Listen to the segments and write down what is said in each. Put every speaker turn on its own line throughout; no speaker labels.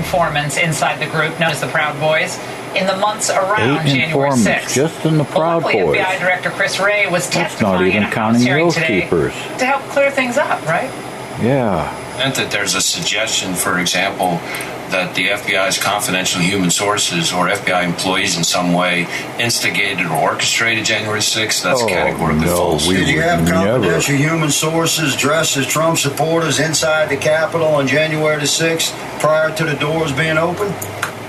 informants inside the group known as the Proud Boys in the months around
8
January
informants
6th.
just in the Proud Boys.
FBI Director Chris Wray was
That's not
testifying
even
in a
counting
House hearing
those
today
keepers.
to help clear things up, right?
Yeah.
And that there's a suggestion, for example, that the FBI's confidential human sources or FBI employees in some way instigated or orchestrated January 6th, that's categorically false.
Did you have confidential human sources dressed as Trump supporters inside the Capitol on January the 6th prior to the doors being open?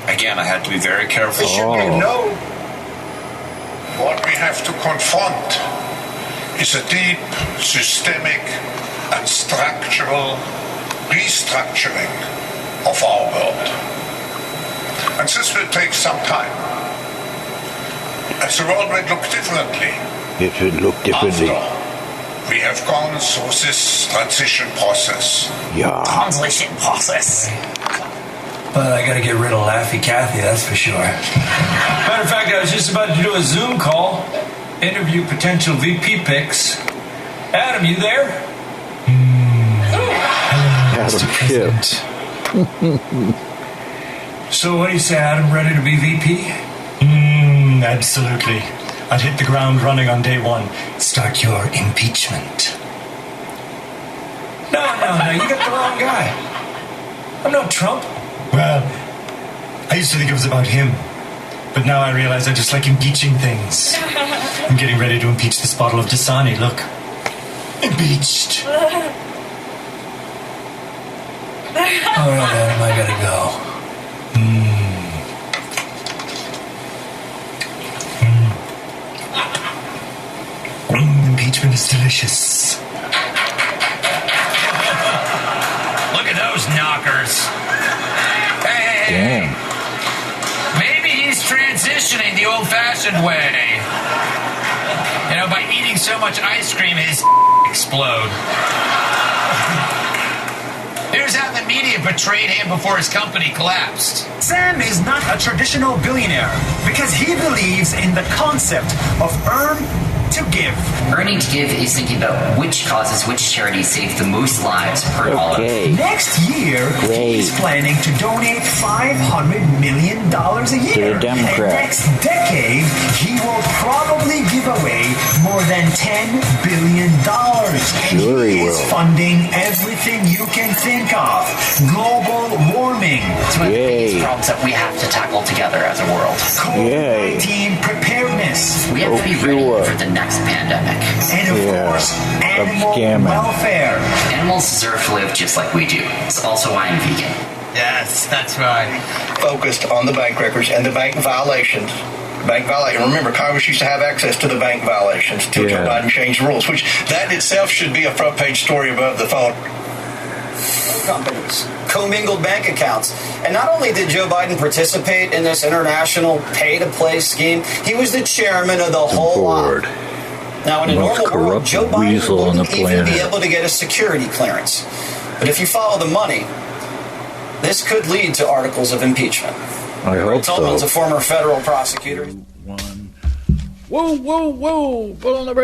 Again, I had to be very careful.
It should be no.
What we have to confront is a deep, systemic, and structural restructuring of our world. And this will take some time. As the world will look differently.
It should look differently.
After we have gone through this transition process.
Yeah.
Translation process.
But I gotta get rid of Laffy Cathy, that's for sure. Matter of fact, I was just about to do a Zoom call, interview potential VP picks. Adam, you there?
Adam Schiff.
So what do you say, Adam? Ready to be VP?
Absolutely. I'd hit the ground running on day one. Start your impeachment.
No, you got the wrong guy. I'm not Trump.
Well, I used to think it was about him. But now I realize I just like impeaching things. I'm getting ready to impeach this bottle of Dasani. Look. Impeached.
All right, Adam, I gotta go.
Impeachment is delicious.
Look at those knockers. Hey.
Damn.
Maybe he's transitioning the old-fashioned way. You know, by eating so much ice cream, his explode. Here's how the media portrayed him before his company collapsed.
Sam is not a traditional billionaire because he believes in the concept of earn to give.
Earning to give is thinking about which causes, which charities save the most lives per dollar.
Next year, he's planning to donate $500 million a year.
To the Democrats.
And next decade, he will probably give away more than $10 billion. And
Sure he
is
will.
funding everything you can think of. Global warming.
It's one of the biggest problems that we have to tackle together as a world.
COVID-19 preparedness.
We have to be ready for the next pandemic.
And of course, animal welfare.
Animals deserve to live just like we do. It's also why I'm vegan.
Yes, that's right.
Focused on the bank records and the bank violations. Remember, Congress used to have access to the bank violations until Joe Biden changed the rules, which that itself should be a front page story above the phone.
Companies, commingled bank accounts. And not only did Joe Biden participate in this international pay-to-play scheme, he was the chairman of the whole lot. Now, in a normal world, Joe Biden wouldn't even be able to get a security clearance. But if you follow the money, this could lead to articles of impeachment.
I hope so.
Tolman's a former federal prosecutor.
Whoa. Put on the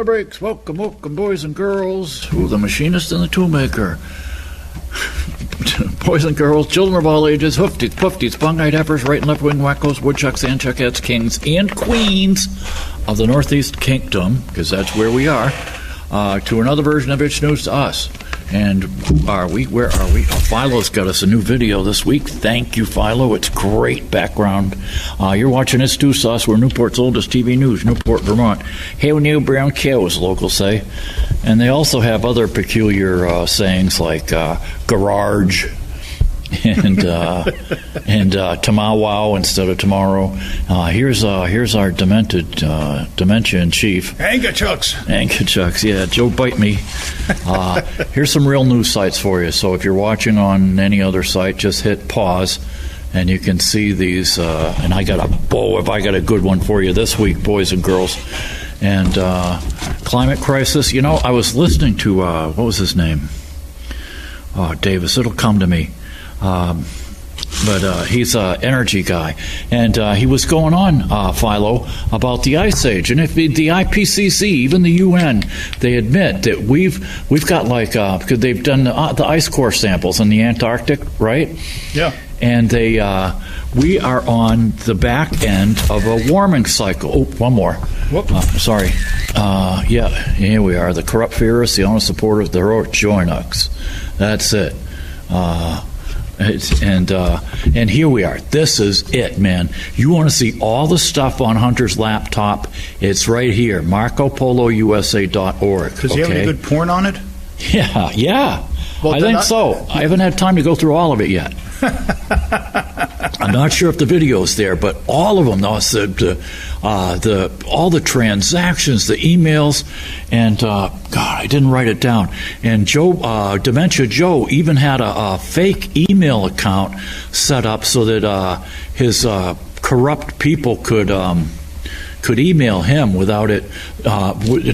brakes. Welcome, boys and girls, to the machinist and the toolmaker. Boys and girls, children of all ages, hoofties, pufties, bung-eyed heifers, right and left-wing wackos, woodchucks, and chuckettes, kings and queens of the Northeast Kingdom, because that's where we are, to another version of It's News to Us. And who are we? Where are we? Oh, Philo's got us a new video this week. Thank you, Philo. It's great background. You're watching It's News to Us. We're Newport's oldest TV news, Newport, Vermont. Hail new brown cows, locals say. And they also have other peculiar sayings like garage and tomorrow instead of tomorrow. Here's our dementia in chief. Ankachucks, yeah. Joe bite me. Here's some real news sites for you. So if you're watching on any other site, just hit pause, and you can see these. And I got a good one for you this week, boys and girls. And climate crisis. You know, I was listening to what was his name? Oh, Davis. It'll come to me. But he's an energy guy, and he was going on, Philo, about the ice age. And if the IPCC, even the UN, they admit that we've got because they've done the ice core samples in the Antarctic, right?
Yeah.
and we are on the back end of a warming cycle. Oh, one more. Sorry. Here we are. The corrupt theorists, the honest supporters, the heroic join us. That's it. And here we are. This is it, man. You want to see all the stuff on Hunter's laptop? It's right here, MarcoPoloUSA.org.
Does he have any good porn on it?
Yeah. Well, I think so. I haven't had time to go through all of it yet. I'm not sure if the video's there, but all of them, all the transactions, the emails, and God, I didn't write it down. And Dementia Joe even had a fake email account set up so that his corrupt people could email him without it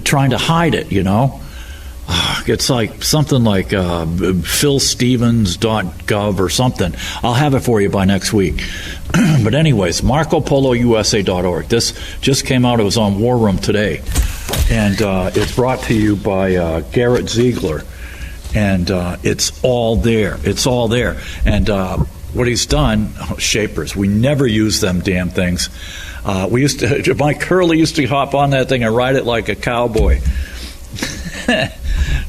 trying to hide it, you know. It's like something like philstevens.gov or something. I'll have it for you by next week. But anyways, MarcoPoloUSA.org. This just came out. It was on War Room today. And it's brought to you by Garrett Ziegler. And it's all there. It's all there. And what he's done, Shapers, we never use them damn things. Mike Hurley used to hop on that thing and ride it like a cowboy.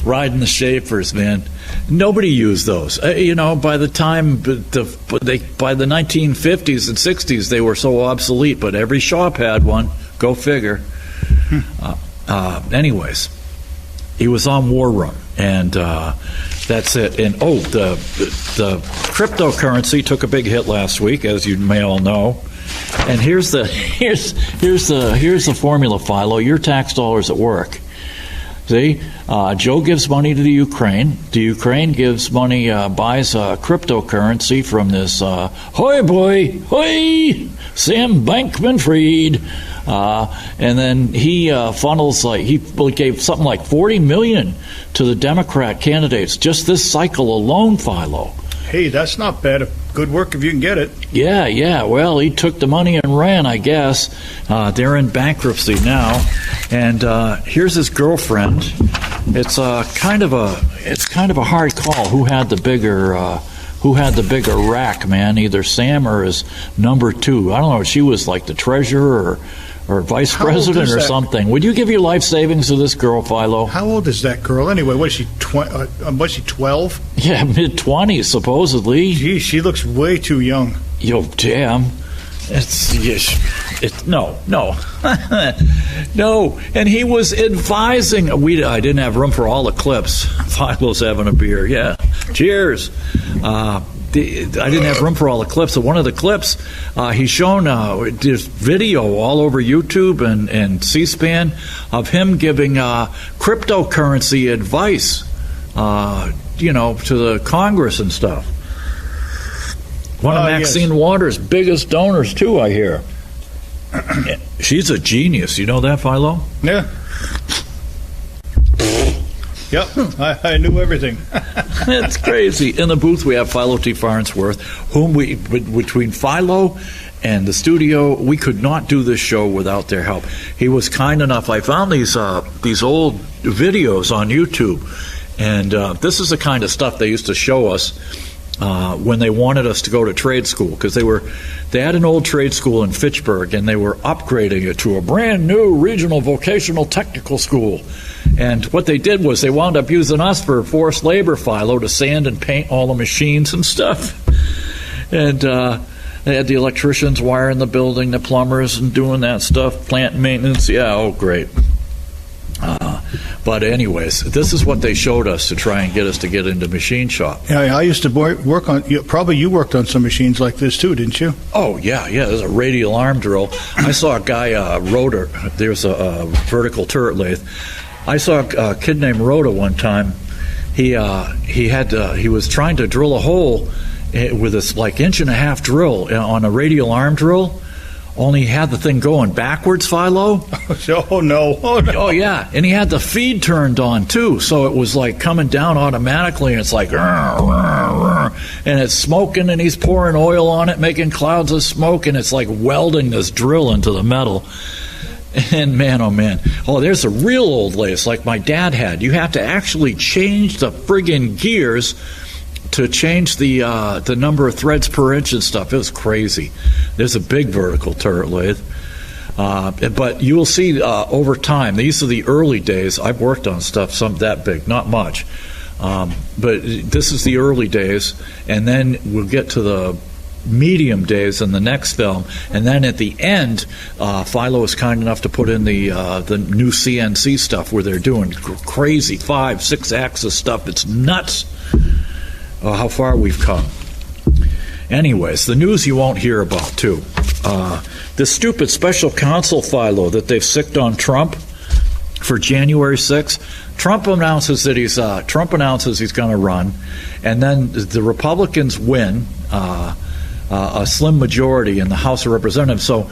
Riding the Shapers, man. Nobody used those. By the time by the 1950s and 60s, they were so obsolete. But every shop had one. Go figure. Anyways, he was on War Room, and that's it. And the cryptocurrency took a big hit last week, as you may all know. And here's the formula, Philo. Your tax dollars at work. See, Joe gives money to the Ukraine. The Ukraine gives money, buys cryptocurrency from this hoy Sam Bankman-Fried, and then he funnels he gave something like $40 million to the Democrat candidates just this cycle alone, Philo.
Hey, that's not bad. Good work if you can get it. Yeah. Well,
he took the money and ran, I guess. They're in bankruptcy now, and here's his girlfriend. It's kind of a hard call. Who had the bigger rack, man? Either Sam or his number two. I don't know. She was like the treasurer or vice president or something. Would you give your life savings to this girl, Philo?
How old is that girl anyway? Was she 12?
Yeah, mid-20s supposedly.
Gee, she looks way too young.
Yo, damn. No. No. And he was advising. I didn't have room for all the clips. Philo's having a beer. Yeah. Cheers. I didn't have room for all the clips. So one of the clips, he's shown this video all over YouTube and C-SPAN of him giving cryptocurrency advice, to the Congress and stuff. One of Maxine Waters' biggest donors, too, I hear. She's a genius. You know that, Philo?
Yeah. Yep, I knew everything.
That's crazy. In the booth, we have Philo T. Farnsworth, whom between Philo and the studio, we could not do this show without their help. He was kind enough. I found these old videos on YouTube, and this is the kind of stuff they used to show us when they wanted us to go to trade school, because they had an old trade school in Fitchburg, and they were upgrading it to a brand new regional vocational technical school. And what they did was they wound up using us for forced labor, Philo, to sand and paint all the machines and stuff. And they had the electricians wiring the building, the plumbers, and doing that stuff, plant maintenance. Yeah, oh, great. But anyways, this is what they showed us to try and get us to get into machine shop.
Yeah, I used to work on. Probably you worked on some machines like this too, didn't you?
Oh yeah. There's a radial arm drill. I saw a guy rotor. There's a vertical turret lathe. I saw a kid named Rhoda one time. He was trying to drill a hole with this like 1.5-inch drill on a radial arm drill. Only he had the thing going backwards, Philo.
Oh no!
Oh yeah, and he had the feed turned on too, so it was like coming down automatically, and it's like, and it's smoking, and he's pouring oil on it, making clouds of smoke, and it's like welding this drill into the metal. And man, oh man, there's a real old lathe like my dad had. You have to actually change the friggin' gears to change the number of threads per inch and stuff. It was crazy. There's a big vertical turret lathe. But you will see over time, these are the early days. I've worked on stuff some that big, not much. But this is the early days, and then we'll get to the medium days in the next film, and then at the end, Philo is kind enough to put in the new CNC stuff where they're doing crazy 5-6 axis stuff. It's nuts how far we've come. Anyways, the news you won't hear about too. This stupid special counsel Philo that they've sicked on Trump for January 6th. Trump announces he's going to run, and then the Republicans win a slim majority in the House of Representatives. So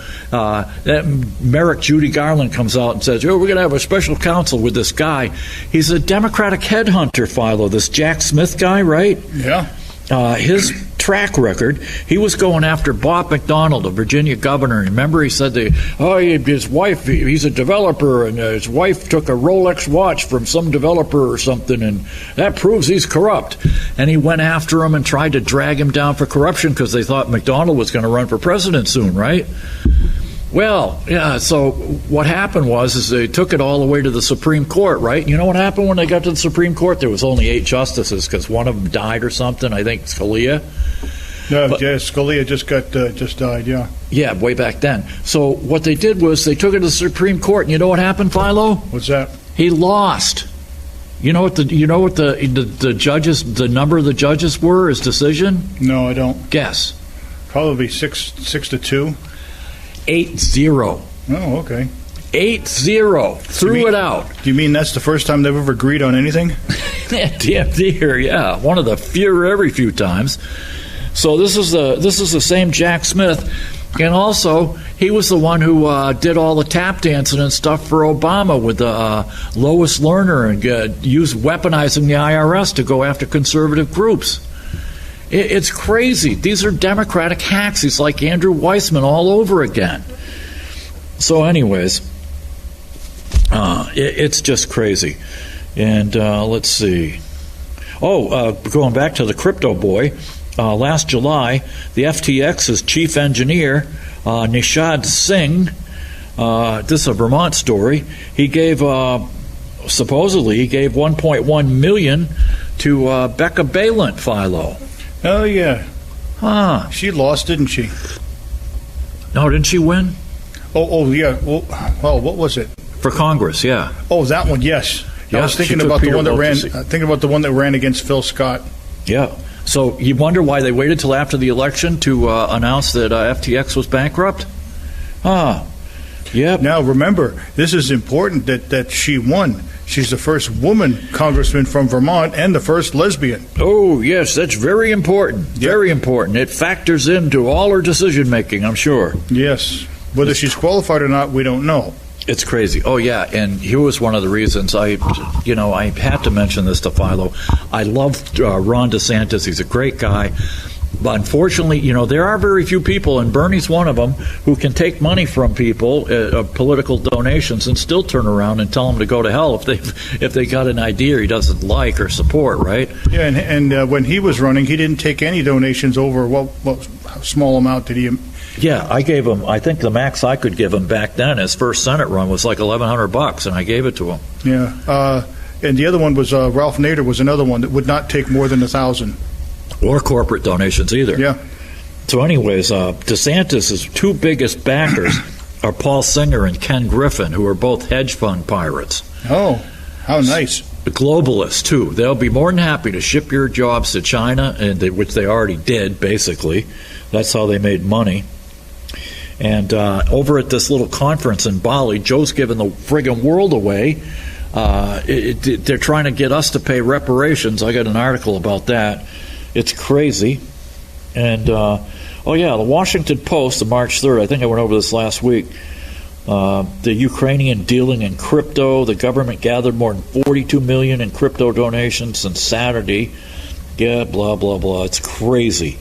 Merrick Judy Garland comes out and says, we're going to have a special counsel with this guy. He's a Democratic headhunter, Philo, this Jack Smith guy, right?
Yeah.
His track record, he was going after Bob McDonnell, the Virginia governor. Remember, he said his wife, he's a developer, and his wife took a Rolex watch from some developer or something, and that proves he's corrupt. And he went after him and tried to drag him down for corruption because they thought McDonnell was going to run for president soon, right? Well, yeah, so what happened was they took it all the way to the Supreme Court, right? You know what happened when they got to the Supreme Court? There was only 8 justices because one of them died or something. I think Scalia.
No, Scalia just died, yeah.
Yeah, way back then. So what they did was they took it to the Supreme Court, and you know what happened, Philo?
What's that?
He lost. You know what the judges, the number of the judges were, his decision?
No, I don't.
Guess.
Probably 6-2.
8-0.
Oh, okay.
8-0. Threw it out.
Do you mean that's the first time they've ever agreed on anything?
Damn dear, yeah. One of the every few times. So this is the same Jack Smith, and also he was the one who did all the tap dancing and stuff for Obama with Lois Lerner and used weaponizing the IRS to go after conservative groups. It's crazy. These are Democratic hacks. He's like Andrew Weissman all over again. So anyways, it's just crazy. And let's see. Going back to the crypto boy, last July, the FTX's chief engineer, Nishad Singh, this is a Vermont story, he gave supposedly $1.1 million to Becca Balint, Philo.
Oh, yeah.
Huh.
She lost, didn't she?
No, didn't she win?
Oh, yeah. Well, what was it?
For Congress, yeah.
Oh, that one, yes.
Yeah,
I was thinking about the one that ran against Phil Scott.
Yeah. So you wonder why they waited till after the election to announce that FTX was bankrupt? Yeah.
Now, remember, this is important that she won. She's the first woman congressman from Vermont and the first lesbian.
Oh, yes, that's very important. Yep. Very important. It factors into all her decision-making, I'm sure.
Yes. Whether she's qualified or not, we don't know.
It's crazy. Oh, yeah, and here was one of the reasons I had to mention this to Philo. I love Ron DeSantis. He's a great guy. But unfortunately, there are very few people, and Bernie's one of them, who can take money from people, political donations, and still turn around and tell them to go to hell if they got an idea he doesn't like or support, right?
Yeah, and when he was running, he didn't take any donations over what small amount did he?
Yeah, I gave him. I think the max I could give him back then, his first Senate run, was like $1,100, and I gave it to him.
Yeah, and the other one was Ralph Nader was another one that would not take more than $1,000.
Or corporate donations either.
Yeah.
So anyways, DeSantis' 2 biggest backers are Paul Singer and Ken Griffin, who are both hedge fund pirates.
Oh, how nice.
Globalists, too. They'll be more than happy to ship your jobs to China, which they already did, basically. That's how they made money. And over at this little conference in Bali, Joe's giving the friggin' world away. They're trying to get us to pay reparations. I got an article about that. It's crazy. And, the Washington Post, on March 3rd, I think I went over this last week, the Ukrainian dealing in crypto, the government gathered more than $42 million in crypto donations since Saturday. Yeah, blah, blah, blah. It's crazy.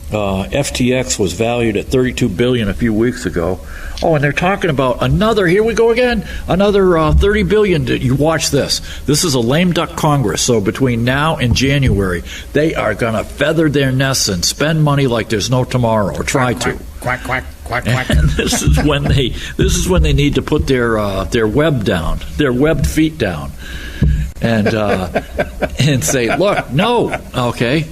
FTX was valued at $32 billion a few weeks ago. Oh, and they're talking about another. Here we go again. Another $30 billion. You watch this. This is a lame duck Congress. So between now and January, they are going to feather their nests and spend money like there's no tomorrow, or try to.
Quack, quack, quack, quack.
And this is when they need to put their web down, their webbed feet down, and say, look, no, okay.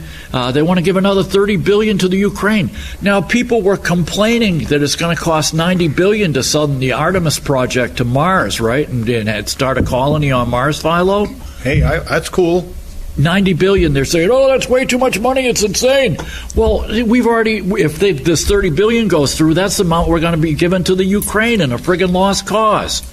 They want to give another $30 billion to the Ukraine. Now, people were complaining that it's going to cost $90 billion to send the Artemis project to Mars, right? And start a colony on Mars, Philo?
Hey, that's cool.
$90 billion. They're saying, oh, that's way too much money. It's insane. Well, we've already, if this $30 billion goes through, that's the amount we're going to be given to the Ukraine in a friggin' lost cause.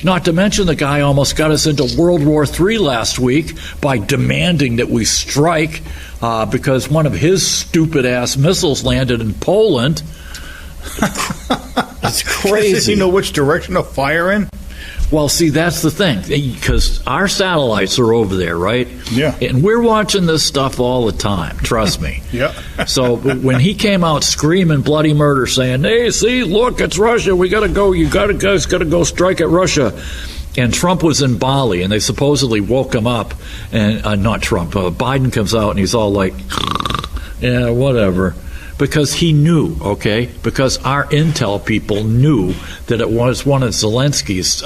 Not to mention the guy almost got us into World War III last week by demanding that we strike because one of his stupid-ass missiles landed in Poland. It's crazy.
Does he know which direction to fire in?
Well, see, that's the thing, because our satellites are over there, right?
Yeah.
And we're watching this stuff all the time, trust me.
Yeah.
So when he came out screaming bloody murder, saying, hey, see, look, it's Russia, we got to go, guys got to go strike at Russia. And Trump was in Bali, and they supposedly woke him up, and not Trump, Biden comes out, and he's all like, yeah, whatever. Because he knew, okay? Because our intel people knew that it was one of Zelensky's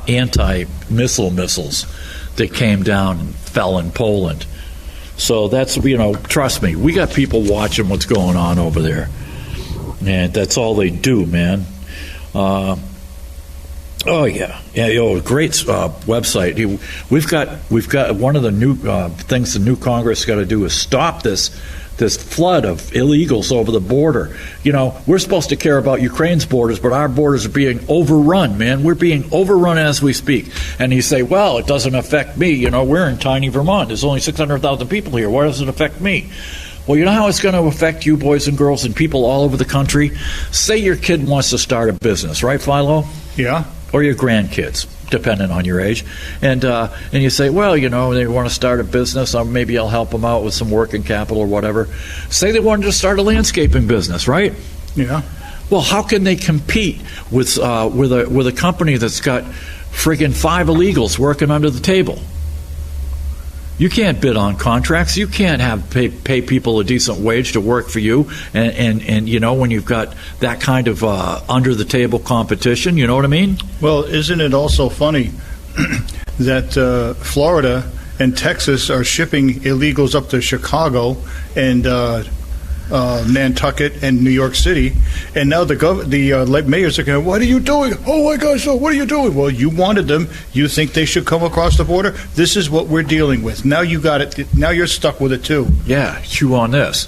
anti-missile missiles that came down and fell in Poland. So that's, trust me, we got people watching what's going on over there. And that's all they do, man. Oh, yeah. Great website. We've got one of the new things the new Congress got to do is stop this flood of illegals over the border. We're supposed to care about Ukraine's borders, but our borders are being overrun, man. We're being overrun as we speak. And you say, well, it doesn't affect me. We're in tiny Vermont. There's only 600,000 people here. Why does it affect me? Well, you know how it's going to affect you, boys and girls, and people all over the country? Say your kid wants to start a business, right, Philo?
Yeah.
Or your grandkids, depending on your age. And you say, well, they want to start a business. Maybe I'll help them out with some working capital or whatever. Say they wanted to start a landscaping business, right?
Yeah.
Well, how can they compete with a company that's got friggin' 5 illegals working under the table? You can't bid on contracts. You can't pay people a decent wage to work for you. And when you've got that kind of under the table competition, you know what I mean?
Well, isn't it also funny that Florida and Texas are shipping illegals up to Chicago and Nantucket and New York City, and now the mayors are going, what are you doing? Oh my gosh, so what are you doing? Well, you wanted them. You think they should come across the border? This is what we're dealing with. Now you got it. Now you're stuck with it too.
Yeah, chew on this.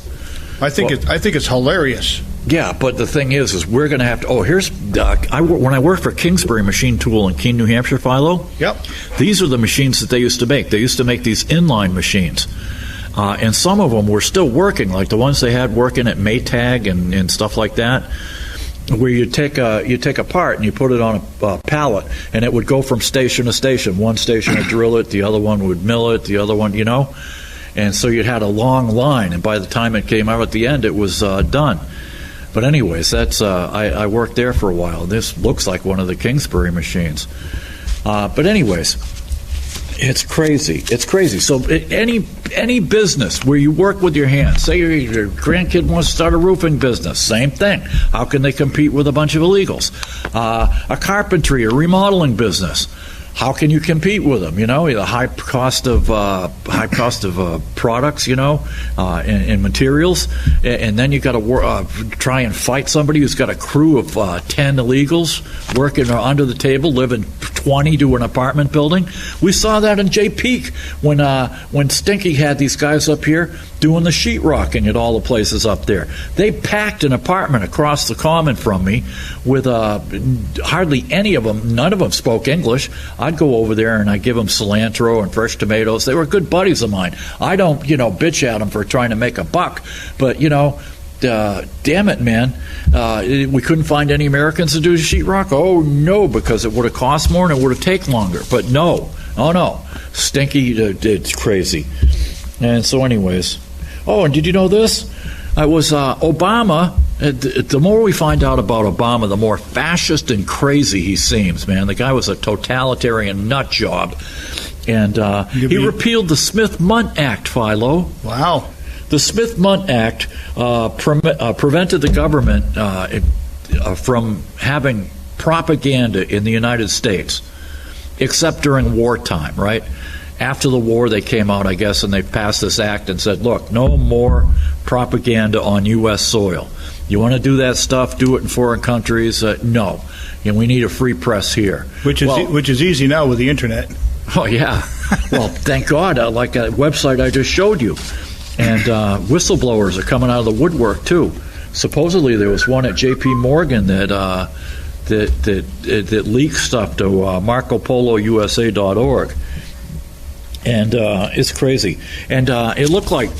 I think it's hilarious.
Yeah, but the thing is we're going to have to. Oh, here's when I worked for Kingsbury Machine Tool in Keene, New Hampshire, Philo.
Yep.
These are the machines that they used to make. They used to make these inline machines. And some of them were still working, like the ones they had working at Maytag and stuff like that, where you take a part and you put it on a pallet, and it would go from station to station. One station would drill it, the other one would mill it, the other one, And so you had a long line, and by the time it came out at the end, it was done. But anyways, that's I worked there for a while. This looks like one of the Kingsbury machines. But anyways, it's crazy. It's crazy. So any business where you work with your hands, say your grandkid wants to start a roofing business, same thing. How can they compete with a bunch of illegals? A carpentry or remodeling business. How can you compete with them? The high cost of products, and materials, and then you got to try and fight somebody who's got a crew of 10 illegals working under the table, living 20 to an apartment building. We saw that in Jay Peak when Stinky had these guys up here doing the sheetrocking at all the places up there. They packed an apartment across the common from me with hardly any of them. None of them spoke English. I'd go over there and I'd give them cilantro and fresh tomatoes. They were good buddies of mine. I don't, bitch at them for trying to make a buck, but, damn it, man. We couldn't find any Americans to do sheetrock? Oh, no, because it would have cost more and it would have taken longer. But no. Oh, no. Stinky, it's crazy. And so anyways. Oh, and did you know this? It was Obama. The more we find out about Obama, the more fascist and crazy he seems, man. The guy was a totalitarian nut job. And he repealed the Smith-Mundt Act, Philo.
Wow.
The Smith-Mundt Act prevented the government from having propaganda in the United States, except during wartime, right? After the war, they came out, I guess, and they passed this act and said, look, no more propaganda on U.S. soil. You want to do that stuff, do it in foreign countries? No. And we need a free press here.
Which is easy now with the Internet.
Oh, yeah. Well, thank God, like that website I just showed you. And whistleblowers are coming out of the woodwork, too. Supposedly there was one at J.P. Morgan that leaked stuff to MarcoPoloUSA.org. And it's crazy. And it looked like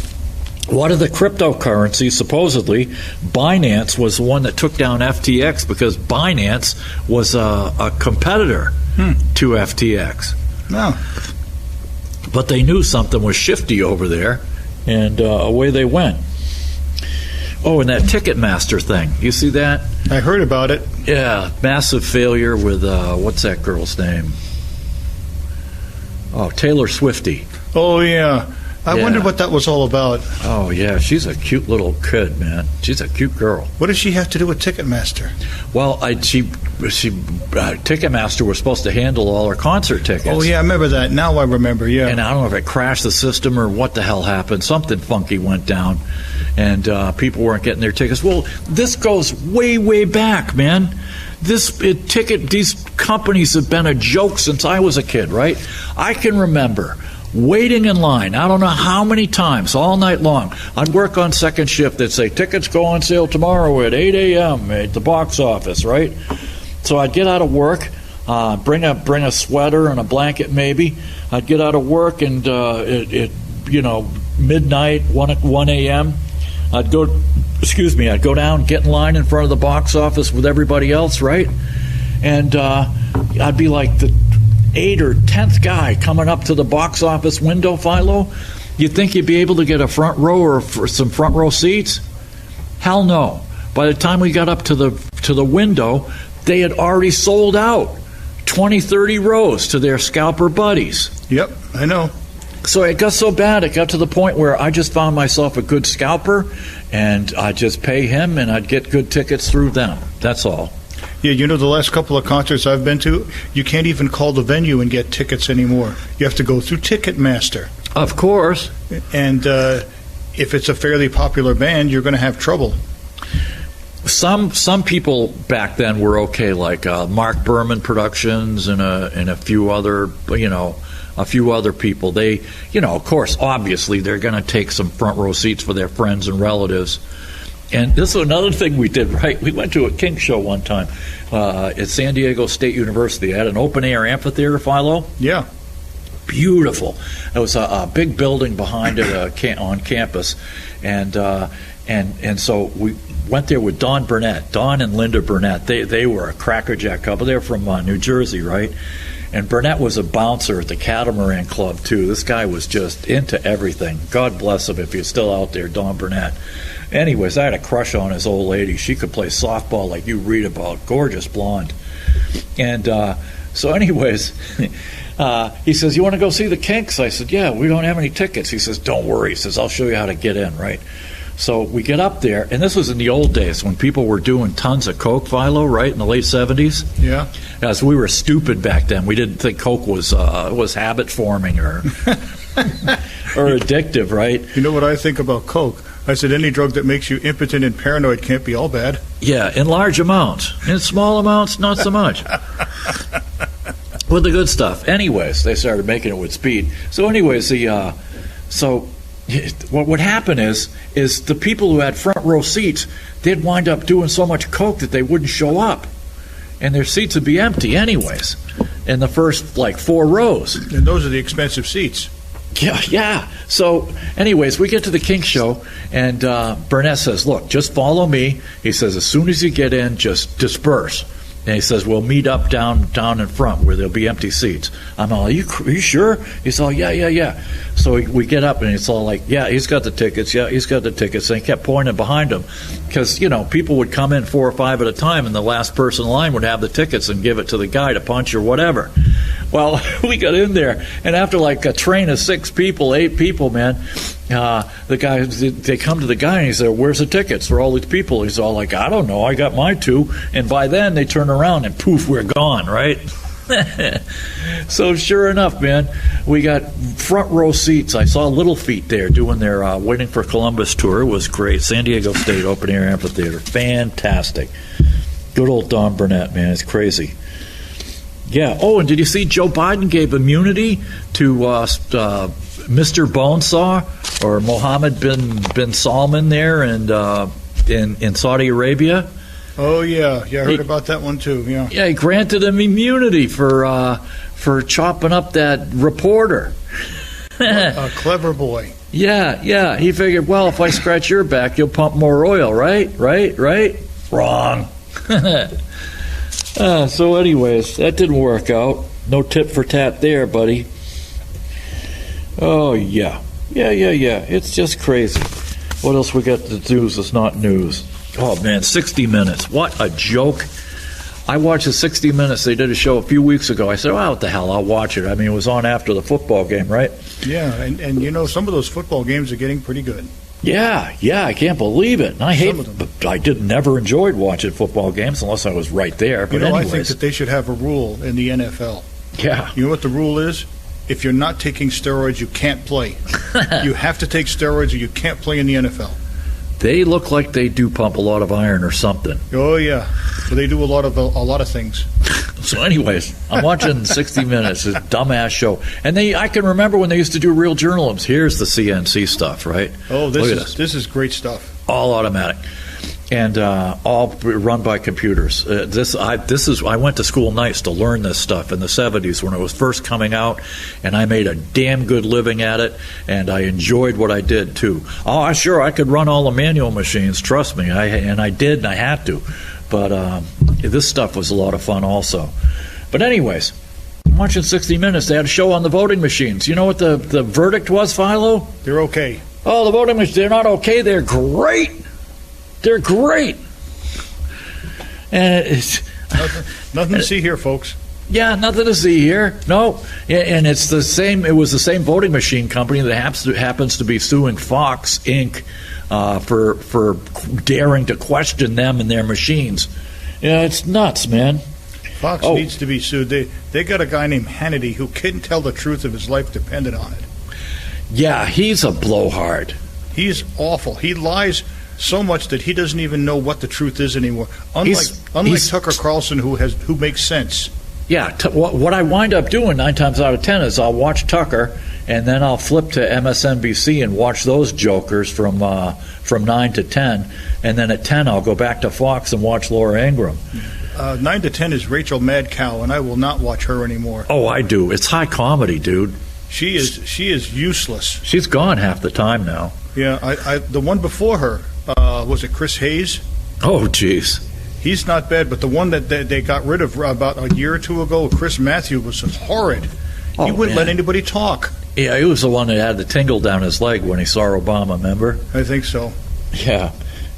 one of the cryptocurrencies, supposedly, Binance was the one that took down FTX because Binance was a competitor to FTX.
No.
But they knew something was shifty over there, and away they went. Oh, and that Ticketmaster thing. You see that?
I heard about it.
Yeah, massive failure with, what's that girl's name? Oh, Taylor Swifty.
Oh, yeah. I wondered what that was all about.
Oh, yeah. She's a cute little kid, man. She's a cute girl.
What does she have to do with Ticketmaster?
Well, Ticketmaster was supposed to handle all her concert tickets.
Oh, yeah, I remember that. Now I remember, yeah.
And I don't know if it crashed the system or what the hell happened. Something funky went down, and people weren't getting their tickets. Well, this goes way, way back, man. These companies have been a joke since I was a kid, right? I can remember waiting in line, I don't know how many times, all night long. I'd work on second shift. They'd say, tickets go on sale tomorrow at 8 a.m. at the box office, right? So I'd get out of work, bring a sweater and a blanket maybe. I'd get out of work and, midnight, 1 a.m., I'd go down, get in line in front of the box office with everybody else, right? And I'd be like the 8th or 10th guy coming up to the box office window, Philo. You'd think you'd be able to get a front row or for some front row seats? Hell no. By the time we got up to the window, they had already sold out 20, 30 rows to their scalper buddies.
Yep, I know.
So it got so bad, it got to the point where I just found myself a good scalper, and I'd just pay him, and I'd get good tickets through them. That's all.
Yeah, the last couple of concerts I've been to, you can't even call the venue and get tickets anymore. You have to go through Ticketmaster.
Of course.
And if it's a fairly popular band, you're going to have trouble.
Some people back then were okay, like Mark Berman Productions and a few other, a few other people. They, of course, obviously, they're going to take some front row seats for their friends and relatives. And this is another thing we did, right? We went to a Kink show one time at San Diego State University. I had an open-air amphitheater, Philo.
Yeah.
Beautiful. It was a big building behind it on campus. And so we went there with Don and Linda Burnett. They were a crackerjack couple. They're from New Jersey, right? And Burnett was a bouncer at the Catamaran Club, too. This guy was just into everything. God bless him if he's still out there, Don Burnett. Anyways, I had a crush on his old lady. She could play softball like you read about. Gorgeous blonde. And so anyways, he says, you want to go see the Kinks? I said, yeah, we don't have any tickets. He says, don't worry. He says, I'll show you how to get in, right? So we get up there, and this was in the old days when people were doing tons of coke, Philo, right, in the late 70s.
Yeah.
So we were stupid back then. We didn't think coke was habit forming or addictive, right?
You know what I think about coke? I said any drug that makes you impotent and paranoid can't be all bad.
Yeah, in large amounts. In small amounts, not so much. With the good stuff. Anyways, they started making it with speed. So anyways, what would happen is the people who had front row seats, they'd wind up doing so much coke that they wouldn't show up. And their seats would be empty anyways in the first, 4 rows.
And those are the expensive seats.
Yeah. So, anyways, we get to the Kink show, and Burnett says, look, just follow me. He says, as soon as you get in, just disperse. And he says, we'll meet up down in front where there'll be empty seats. I'm all, are you sure? He's all, yeah. So we get up, and it's all like, yeah, he's got the tickets. Yeah, he's got the tickets. And he kept pointing behind him because, people would come in 4 or 5 at a time, and the last person in line would have the tickets and give it to the guy to punch or whatever. Well, we got in there, and after like a train of 8 people, man, the guy, they come to the guy, and he said, where's the tickets for all these people? He's all like, I don't know, I got my 2. And by then, they turn around, and poof, we're gone, right? So sure enough, man, we got front row seats. I saw Little Feet there doing their Waiting for Columbus tour. It was great. San Diego State Open Air Amphitheater. Fantastic. Good old Don Burnett, man. It's crazy. Yeah. Oh, and did you see Joe Biden gave immunity to Mr. Bonesaw or Mohammed bin Salman there and in Saudi Arabia?
Oh yeah, I heard about that one too. Yeah.
Yeah, he granted him immunity for chopping up that reporter.
A clever boy.
Yeah. He figured, well, if I scratch your back, you'll pump more oil, right? Wrong. So anyways, that didn't work out. No tit for tat there, buddy. Oh, yeah. It's just crazy. What else we got to do that's not news? Oh, man, 60 Minutes. What a joke. I watched the 60 Minutes. They did a show a few weeks ago. I said, well, what the hell, I'll watch it. I mean, it was on after the football game, right?
Yeah, and some of those football games are getting pretty good.
Yeah, I can't believe it. And I never enjoyed watching football games unless I was right there. But anyways.
I think that they should have a rule in the NFL.
Yeah.
You know what the rule is? If you're not taking steroids, you can't play. You have to take steroids or you can't play in the NFL.
They look like they do pump a lot of iron or something.
Oh yeah, well, they do a lot of things.
So, anyways, I'm watching 60 Minutes, this dumbass show, and I can remember when they used to do real journalism. Here's the CNC stuff, right?
Oh, this is great stuff.
All automatic, and all run by computers. I went to school nights to learn this stuff in the 70s when it was first coming out, and I made a damn good living at it, and I enjoyed what I did too. Oh, sure, I could run all the manual machines. Trust me, I did, and I had to. But this stuff was a lot of fun also. But anyways, I'm watching 60 Minutes. They had a show on the voting machines. You know what the verdict was, Philo?
They're okay.
Oh, the voting machines, they're not okay. They're great. They're great. And it's
nothing to see here, folks.
Yeah, nothing to see here. No. And it's the same. It was the same voting machine company that happens to be suing Fox Inc. For daring to question them and their machines. Yeah, it's nuts, man.
Fox needs to be sued. They got a guy named Hannity who couldn't tell the truth if his life depended on it.
Yeah, he's a blowhard.
He's awful. He lies so much that he doesn't even know what the truth is anymore. Unlike Tucker Carlson, who makes sense.
Yeah, what I wind up doing 9 times out of 10 is I'll watch Tucker, and then I'll flip to MSNBC and watch those jokers from 9 to 10, and then at 10 I'll go back to Fox and watch Laura Ingraham.
9 to 10 is Rachel Madcow, and I will not watch her anymore.
Oh, I do. It's high comedy, dude.
She is useless.
She's gone half the time now.
Yeah, the one before her, was it Chris Hayes?
Oh, jeez.
He's not bad, but the one that they got rid of about a year or two ago, Chris Matthew, was horrid. He wouldn't let anybody talk.
Yeah, he was the one that had the tingle down his leg when he saw Obama, remember?
I think so.
Yeah.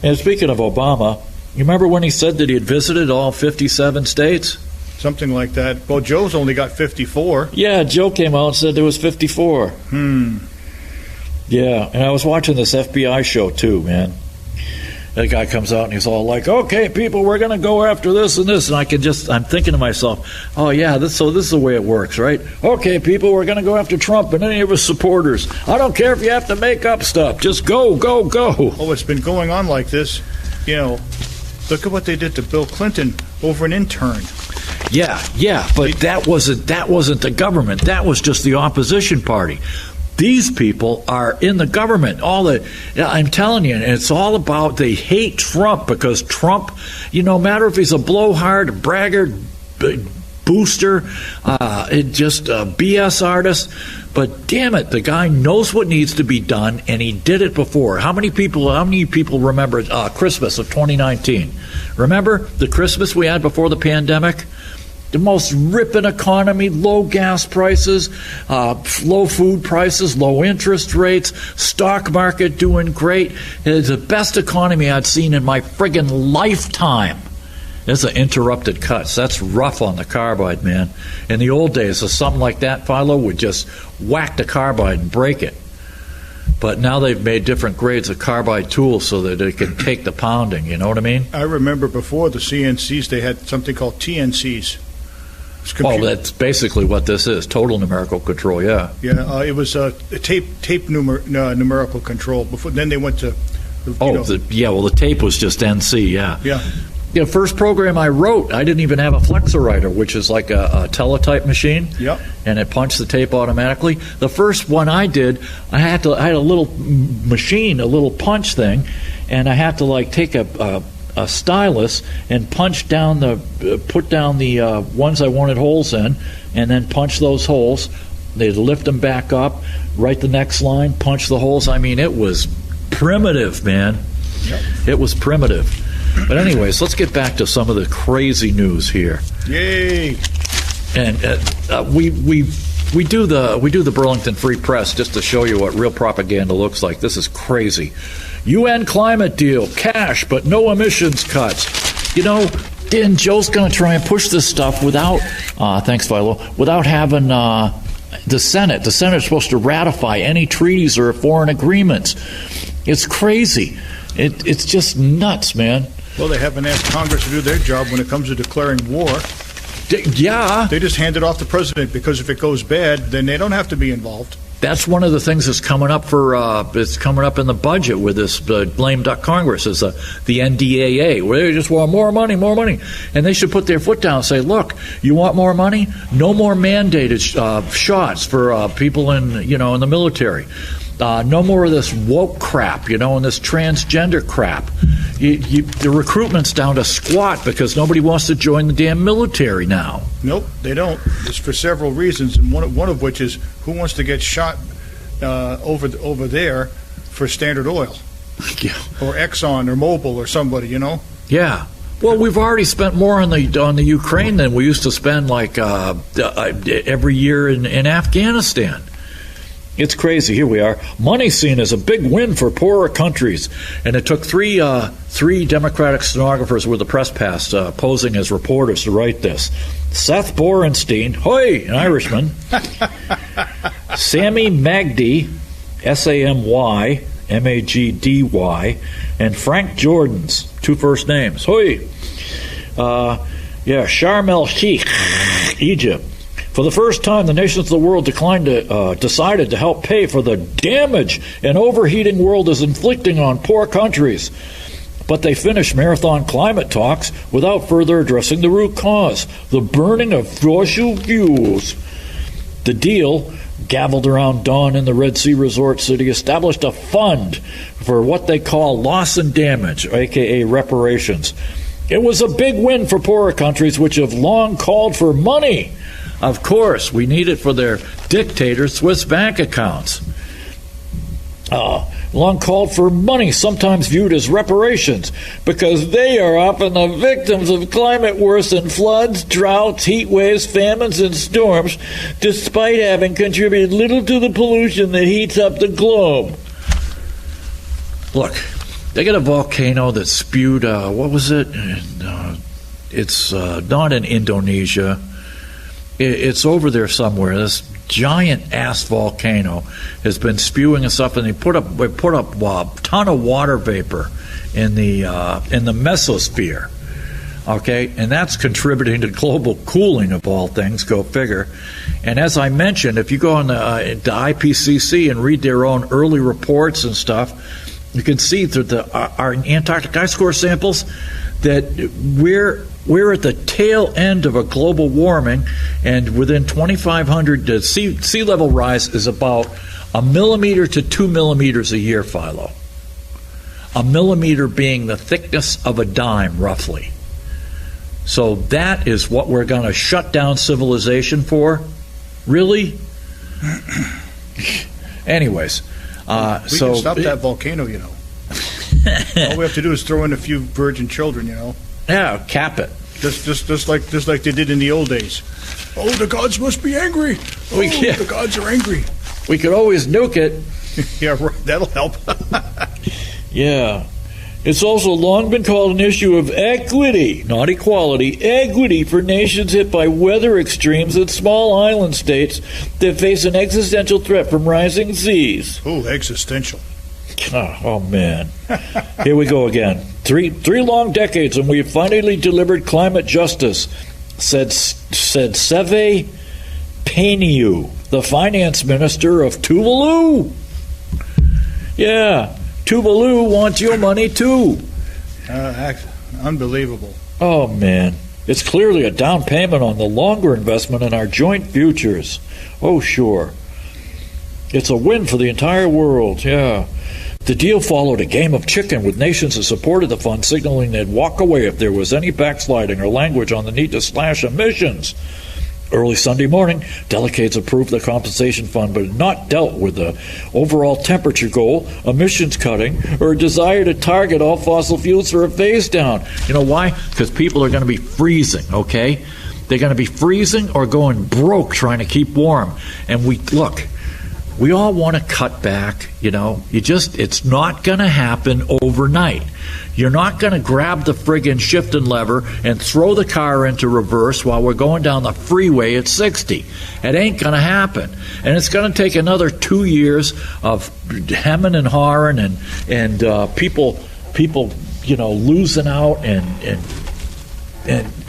And speaking of Obama, you remember when he said that he had visited all 57 states?
Something like that. Well, Joe's only got 54.
Yeah, Joe came out and said there was 54. Yeah, and I was watching this FBI show too, man. That guy comes out and he's all like, okay, people, we're going to go after this and this. And I'm thinking to myself, oh, yeah, this is the way it works, right? Okay, people, we're going to go after Trump and any of his supporters. I don't care if you have to make up stuff. Just go, go, go.
Oh, it's been going on like this. Look at what they did to Bill Clinton over an intern.
Yeah, but that wasn't the government. That was just the opposition party. These people are in the government. I'm telling you, and it's all about they hate Trump because Trump, no matter if he's a blowhard, braggart, booster, just a BS artist, But damn it, the guy knows what needs to be done, and he did it before. How many people remember Christmas of 2019? Remember the Christmas we had before the pandemic? The most ripping economy, low gas prices, low food prices, low interest rates, stock market doing great. It's the best economy I'd seen in my friggin' lifetime. It's an interrupted cuts. That's rough on the carbide, man. In the old days, something like that, Philo, would just whack the carbide and break it. But now they've made different grades of carbide tools so that it can take the pounding. You know what I mean?
I remember before the CNCs, they had something called TNCs.
Oh, that's basically what this is, total numerical control, yeah.
Yeah, it was tape numerical control. Before then they went to...
the tape was just NC, yeah.
Yeah.
The first program I wrote, I didn't even have a flexowriter, which is like a teletype machine.
Yep.
And it punched the tape automatically. The first one I did, I had a little machine, a little punch thing, and I had to like take a stylus and put down the ones I wanted holes in, and then punch those holes. They'd lift them back up, write the next line, punch the holes. I mean, it was primitive, man.
Yep.
It was primitive. But anyways, let's get back to some of the crazy news here.
Yay!
And we do the Burlington Free Press just to show you what real propaganda looks like. This is crazy. UN climate deal, cash, but no emissions cuts. You know, Dan, Joe's going to try and push this stuff without, thanks, Philo, without having the Senate. The Senate's supposed to ratify any treaties or foreign agreements. It's crazy. It's just nuts, man.
Well, they haven't asked Congress to do their job when it comes to declaring war.
Yeah.
They just hand it off to the president because if it goes bad, then they don't have to be involved.
That's one of the things that's coming up it's coming up in the budget with this lame duck Congress is the NDAA, where they just want more money, and they should put their foot down and say, look, you want more money? No more mandated shots for people in the military. No more of this woke crap, and this transgender crap. The recruitment's down to squat because nobody wants to join the damn military now.
Nope, they don't. It's for several reasons, and one of which is who wants to get shot over there for Standard Oil,
yeah,
or Exxon or Mobil or somebody,
Yeah. Well, we've already spent more on the Ukraine than we used to spend every year in Afghanistan. It's crazy. Here we are. Money seen as a big win for poorer countries. And it took three Democratic stenographers with the press pass posing as reporters to write this. Seth Borenstein, hoy, an Irishman. Sammy Magdy, Samy, Magdy, and Frank Jordans, two first names. Hoy. Sharm el-Sheikh, Egypt. For the first time, the nations of the world decided to help pay for the damage an overheating world is inflicting on poor countries. But they finished marathon climate talks without further addressing the root cause, the burning of fossil fuels. The deal, gavelled around dawn in the Red Sea resort city, established a fund for what they call loss and damage, aka reparations. It was a big win for poorer countries which have long called for money. Of course, we need it for their dictator Swiss bank accounts. Long called for money, sometimes viewed as reparations, because they are often the victims of climate worsened floods, droughts, heat waves, famines, and storms, despite having contributed little to the pollution that heats up the globe. Look, they got a volcano that spewed, what was it? It's not in Indonesia. It's over there somewhere. This giant ass volcano has been spewing and stuff, and they put up a ton of water vapor in the mesosphere. Okay, and that's contributing to global cooling of all things. Go figure. And as I mentioned, if you go on the IPCC and read their own early reports and stuff, you can see that our Antarctic ice core samples that we're at the tail end of a global warming, and within 2,500, the sea level rise is about 1 millimeter to 2 millimeters a year, Philo. 1 millimeter being the thickness of a dime, roughly. So that is what we're going to shut down civilization for? Really? Anyways,
we can stop that volcano, you know. All we have to do is throw in a few virgin children, you know.
Yeah, cap it.
Just like they did in the old days. Oh, the gods must be angry. The gods are angry.
We could always nuke it.
Yeah, right, that'll help.
Yeah. It's also long been called an issue of equity, not equality, equity for nations hit by weather extremes and small island states that face an existential threat from rising seas.
Oh, existential.
Oh man. Here we go again. Three long decades and we've finally delivered climate justice, said Seve Painiu, the finance minister of Tuvalu. Yeah. Tuvalu wants your money too.
Unbelievable.
Oh, man. It's clearly a down payment on the longer investment in our joint futures. Oh, sure. It's a win for the entire world, yeah. The deal followed a game of chicken with nations that supported the fund signaling they'd walk away if there was any backsliding or language on the need to slash emissions. Early Sunday morning, delegates approved the compensation fund, but had not dealt with the overall temperature goal, emissions cutting, or a desire to target all fossil fuels for a phase down. You know why? Because people are going to be freezing, okay? They're going to be freezing or going broke trying to keep warm. And we all want to cut back, you know. It's not going to happen overnight. You're not going to grab the friggin' shifting lever and throw the car into reverse while we're going down the freeway at 60. It ain't going to happen. And it's going to take another 2 years of hemming and hawing and people, you know, losing out and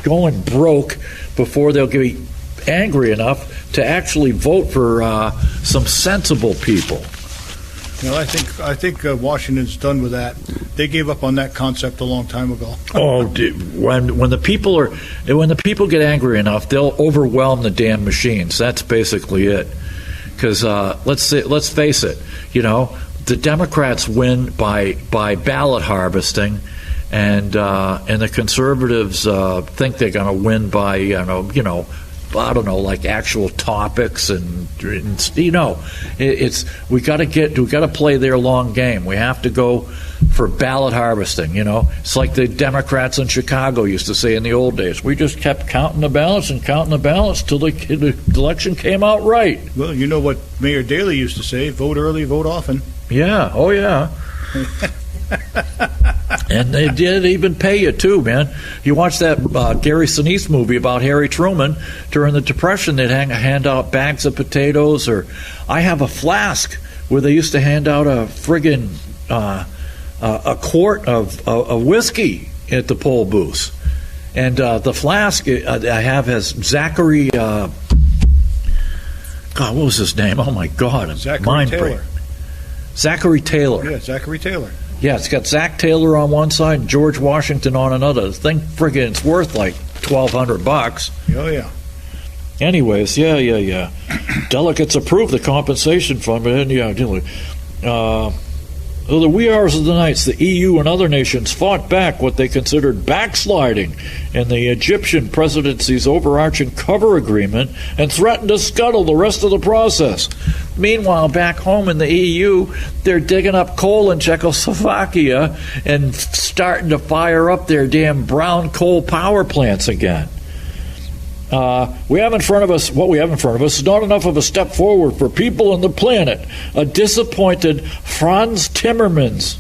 going broke before they'll be angry enough to actually vote for some sensible people.
You know, I think Washington's done with that. They gave up on that concept a long time ago.
Oh, when the people get angry enough, they'll overwhelm the damn machines. That's basically it. Because let's face it, you know, the Democrats win by ballot harvesting, and the conservatives think they're going to win by I don't know, like actual topics, and you know, we got to play their long game. We have to go for ballot harvesting. You know, it's like the Democrats in Chicago used to say in the old days. We just kept counting the ballots till the election came out right.
Well, you know what Mayor Daley used to say: vote early, vote often.
Yeah. Oh yeah. And they did even pay you too, man. You watch that Gary Sinise movie about Harry Truman during the Depression. They'd hand out bags of potatoes, or I have a flask where they used to hand out a friggin' a quart of whiskey at the poll booths. And the flask I have has Zachary. God, what was his name? Oh my God,
Zachary Taylor.
Zachary Taylor.
Yeah, Zachary Taylor.
Yeah, it's got Zach Taylor on one side and George Washington on another. The thing, friggin', it's worth like $1,200.
Oh, yeah.
Anyways, yeah. Delegates approved the compensation fund, but the wee hours of the nights, the EU and other nations fought back what they considered backsliding in the Egyptian presidency's overarching cover agreement and threatened to scuttle the rest of the process. Meanwhile, back home in the EU, they're digging up coal in Czechoslovakia and starting to fire up their damn brown coal power plants again. What we have in front of us is not enough of a step forward for people on the planet. A disappointed Franz Timmermans,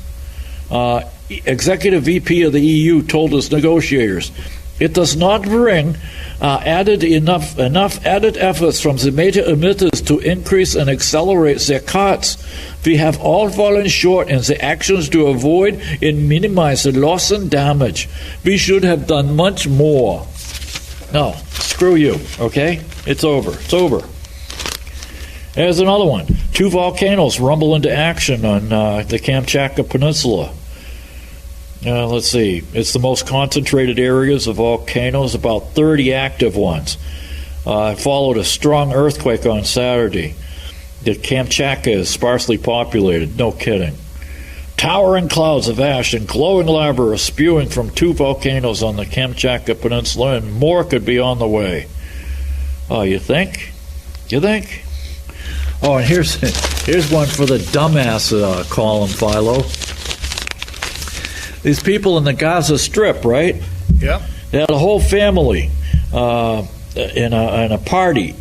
executive VP of the EU, told his negotiators. It does not bring enough added efforts from the major emitters to increase and accelerate their cuts. We have all fallen short in the actions to avoid and minimize the loss and damage. We should have done much more. No, screw you, okay? It's over. There's another one. 2 volcanoes rumble into action on the Kamchatka Peninsula. Let's see. It's the most concentrated areas of volcanoes, about 30 active ones. It followed a strong earthquake on Saturday. The Kamchatka is sparsely populated, no kidding. Towering clouds of ash and glowing lava are spewing from 2 volcanoes on the Kamchatka Peninsula, and more could be on the way. Oh, you think? Oh, and here's one for the dumbass column, Philo. These people in the Gaza Strip, right?
Yeah.
They had a whole family in a party,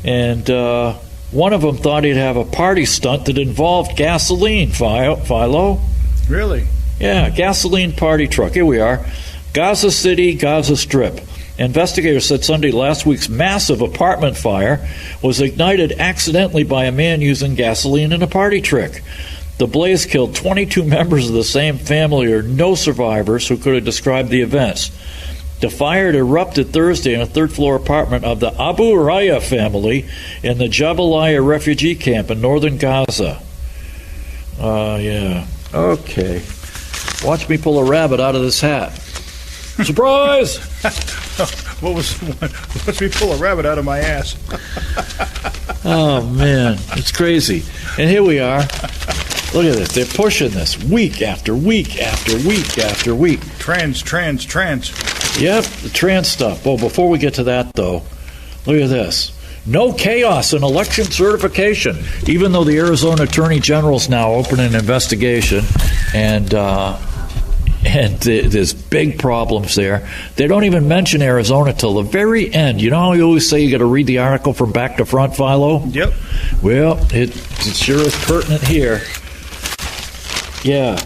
and one of them thought he'd have a party stunt that involved gasoline, Philo.
Really?
Yeah, gasoline party truck. Here we are. Gaza City, Gaza Strip. Investigators said Sunday last week's massive apartment fire was ignited accidentally by a man using gasoline in a party trick. The blaze killed 22 members of the same family. There are no survivors who could have described the events. The fire had erupted Thursday in a third-floor apartment of the Abu Raya family in the Jabalia refugee camp in northern Gaza. Yeah. Okay. Watch me pull a rabbit out of this hat. Surprise!
Watch me pull a rabbit out of my ass.
Oh, man. It's crazy. And here we are. Look at this. They're pushing this week after week after week after week.
Trans.
Yep, the trans stuff. Oh, before we get to that, though, look at this. No chaos in election certification, even though the Arizona Attorney General's now opening an investigation, and there's big problems there. They don't even mention Arizona till the very end. You know how you always say you got to read the article from back to front, Philo?
Yep.
Well, it sure is pertinent here. Yeah.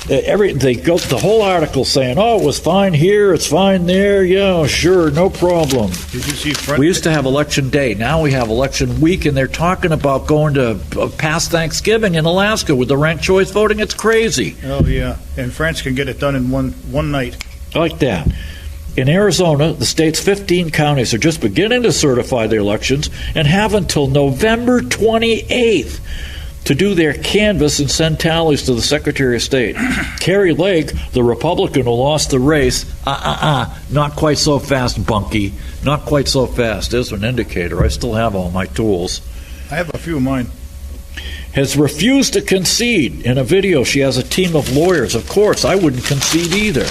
They go the whole article saying, "Oh, it was fine here, it's fine there. Yeah, sure, no problem."
Did you see
we used to have election day. Now we have election week, and they're talking about going to past Thanksgiving in Alaska with the ranked choice voting. It's crazy.
Oh yeah, and France can get it done in one night.
Like that. In Arizona, the state's 15 counties are just beginning to certify their elections and have until November 28th. To do their canvass and send tallies to the Secretary of State. Carrie Lake, the Republican who lost the race, not quite so fast, Bunky. Not quite so fast. There's an indicator. I still have all my tools.
I have a few of mine.
Has refused to concede. In a video, she has a team of lawyers. Of course, I wouldn't concede either.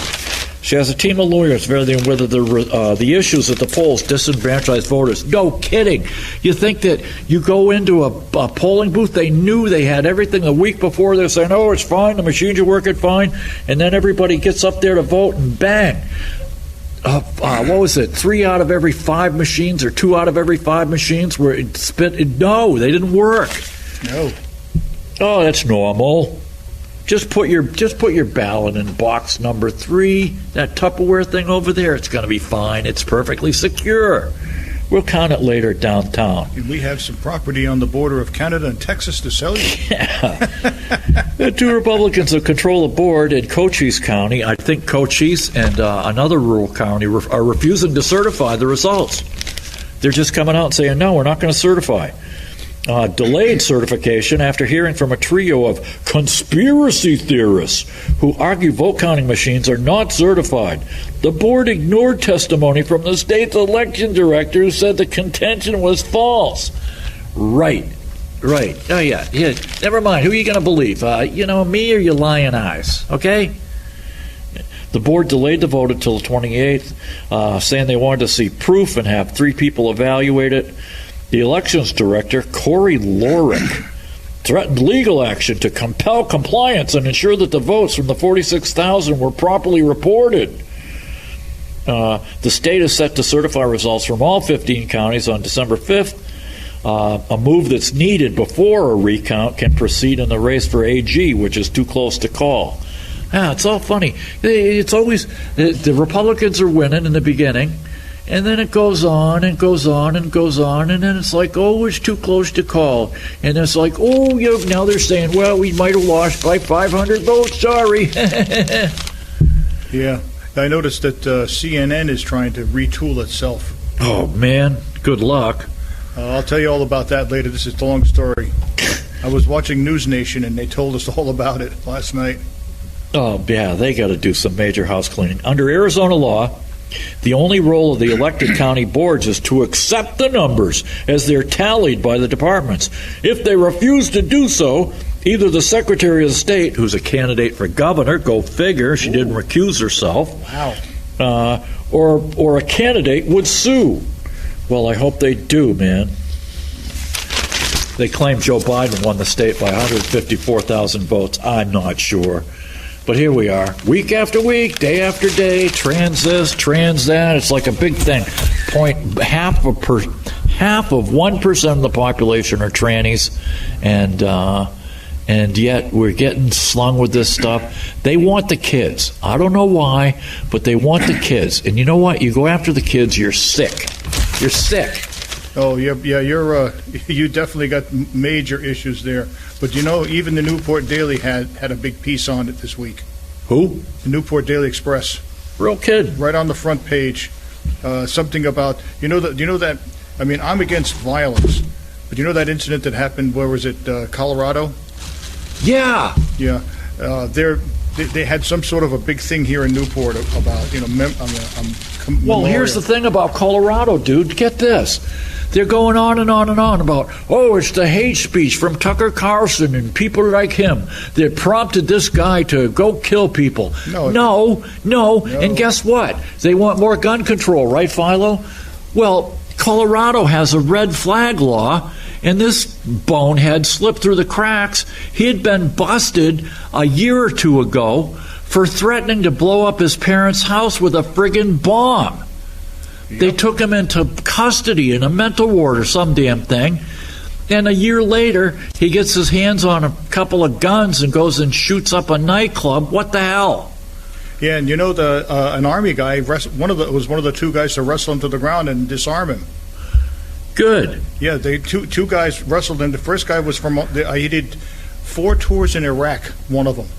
She has a team of lawyers evaluating whether the issues at the polls disenfranchise voters. No kidding. You think that you go into a polling booth, they knew they had everything the week before. They're saying, "Oh, it's fine, the machines are working fine," and then everybody gets up there to vote, and bang. What was it? 3 out of every 5 machines, or 2 out of every 5 machines were no, they didn't work.
No.
Oh, that's normal. Just put your ballot in box number 3, that Tupperware thing over there. It's going to be fine. It's perfectly secure. We'll count it later downtown.
And we have some property on the border of Canada and Texas to sell you.
Yeah. The 2 Republicans who control the board in Cochise County, I think Cochise and another rural county, are refusing to certify the results. They're just coming out and saying, "No, we're not going to certify." Delayed certification after hearing from a trio of conspiracy theorists who argue vote counting machines are not certified. The board ignored testimony from the state's election director who said the contention was false. Right. Oh, yeah. Never mind. Who are you going to believe? Me or your lying eyes? Okay? The board delayed the vote until the 28th, saying they wanted to see proof and have 3 people evaluate it. The elections director, Corey Lorick, threatened legal action to compel compliance and ensure that the votes from the 46,000 were properly reported. The state is set to certify results from all 15 counties on December 5th, a move that's needed before a recount can proceed in the race for AG, which is too close to call. It's all funny. It's always the Republicans are winning in the beginning. And then it goes on and goes on and goes on, and then it's like, oh, it's too close to call. And it's like, oh, now they're saying, well, we might have lost by 500 votes, sorry.
Yeah, I noticed that CNN is trying to retool itself.
Oh, man, good luck.
I'll tell you all about that later. This is a long story. I was watching News Nation, and they told us all about it last night.
Oh, yeah, they got to do some major house cleaning. Under Arizona law, the only role of the elected county boards is to accept the numbers as they're tallied by the departments. If they refuse to do so, either the Secretary of State, who's a candidate for governor, go figure, she didn't recuse herself,
wow,
or a candidate would sue. Well, I hope they do, man. They claim Joe Biden won the state by 154,000 votes. I'm not sure. But here we are, week after week, day after day, trans this, trans that. It's like a big thing. Half of 1% of the population are trannies, and yet we're getting slung with this stuff. They want the kids. I don't know why, but they want the kids. And you know what? You go after the kids, you're sick. You're sick.
Oh, yeah, you definitely got major issues there. But even the Newport Daily had a big piece on it this week.
Who?
The Newport Daily Express.
Real kid.
Right on the front page. Something about, that, I mean, I'm against violence, but that incident that happened, where was it, Colorado?
Yeah.
Yeah. They had some sort of a big thing here in Newport about,
Well, here's the thing about Colorado, dude. Get this. They're going on and on and on about, it's the hate speech from Tucker Carlson and people like him that prompted this guy to go kill people. No. And guess what? They want more gun control, right, Philo? Well, Colorado has a red flag law, and this bonehead slipped through the cracks. He had been busted a year or two ago for threatening to blow up his parents' house with a friggin' bomb. Yep. They took him into custody in a mental ward or some damn thing. And a year later, he gets his hands on a couple of guns and goes and shoots up a nightclub. What the hell?
Yeah, and an Army guy, was one of the two guys to wrestle him to the ground and disarm him.
Good.
Yeah, two guys wrestled him. The first guy was he did 4 tours in Iraq, one of them.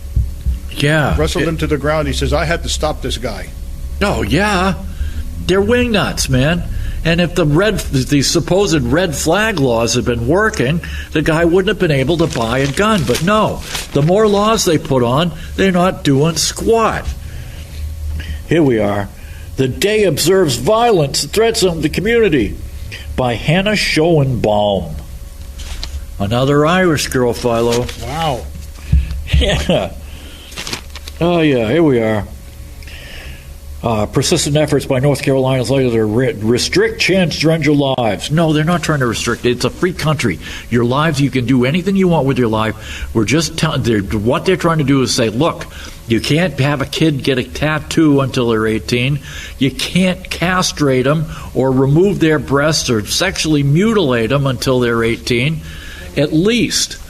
Yeah.
Wrestled him to the ground. He says, I had to stop this guy.
Oh, yeah. They're wingnuts, man. And if the supposed red flag laws had been working, the guy wouldn't have been able to buy a gun. But no, the more laws they put on, they're not doing squat. Here we are. The day observes violence threats on the community by Hannah Schoenbaum. Another Irish girl, Philo.
Wow.
Yeah. Oh, yeah, here we are. Persistent efforts by North Carolina's legislature to restrict transgender lives. No, they're not trying to restrict it. It's a free country. Your lives, you can do anything you want with your life. We're just telling, what they're trying to do is say, look, you can't have a kid get a tattoo until they're 18. You can't castrate them or remove their breasts or sexually mutilate them until they're 18. At least,